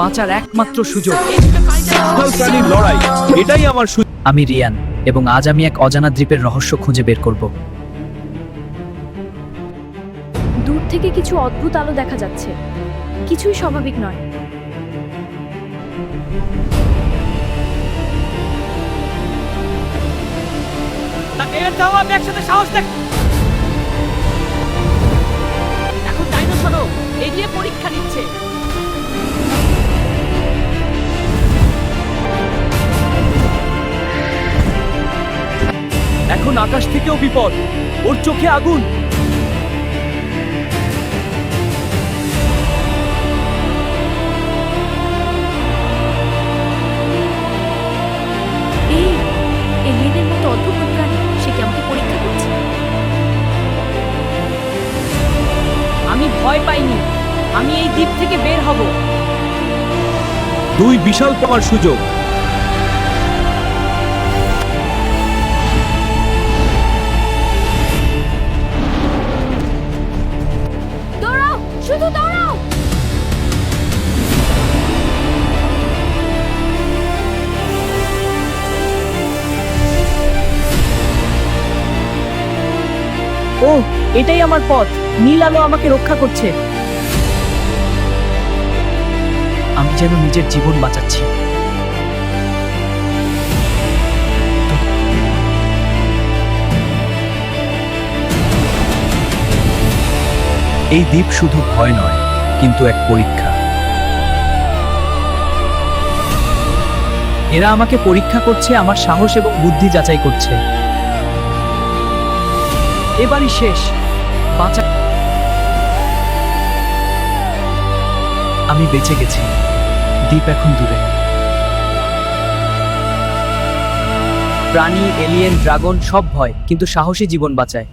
বাঁচার একমাত্র সুযোগ। বিশাল প্রাণীর লড়াই, এটাই আমার আমি রিয়ান, এবং আজ আমি এক অজানা দ্বীপের রহস্য খুঁজে বের করব। দূর থেকে কিছু অদ্ভুত আলো দেখা যাচ্ছে, কিছুই স্বাভাবিক নয়। এখন ডাইনোসরও এগিয়ে পরীক্ষা নিচ্ছে। এখন আকাশ থেকেও বিপদ, ওর চোখে আগুন। এই এলিয়েনের মতো অদ্ভুত প্রাণী, সে কি আমাকে পরীক্ষা করছে? আমি ভয় পাইনি, আমি এই দ্বীপ থেকে বের হব। দুই বিশাল পাওয়ার সুযোগ। দৌড়াও, শুধু দৌড়াও! ও, এটাই আমার পথ। নীল আলো আমাকে রক্ষা করছে। আমি যেন নিজের জীবন বাঁচাচ্ছি। এই দ্বীপ শুধু ভয় নয়, কিন্তু এক পরীক্ষা। এরা আমাকে পরীক্ষা করছে, আমার সাহস এবং বুদ্ধি যাচাই করছে। এবারই শেষ, বাঁচা। আমি বেঁচে গেছি, দ্বীপ এখন দূরে। প্রাণী, এলিয়েন, ড্রাগন সব ভয়, কিন্তু সাহসী জীবন বাঁচায়।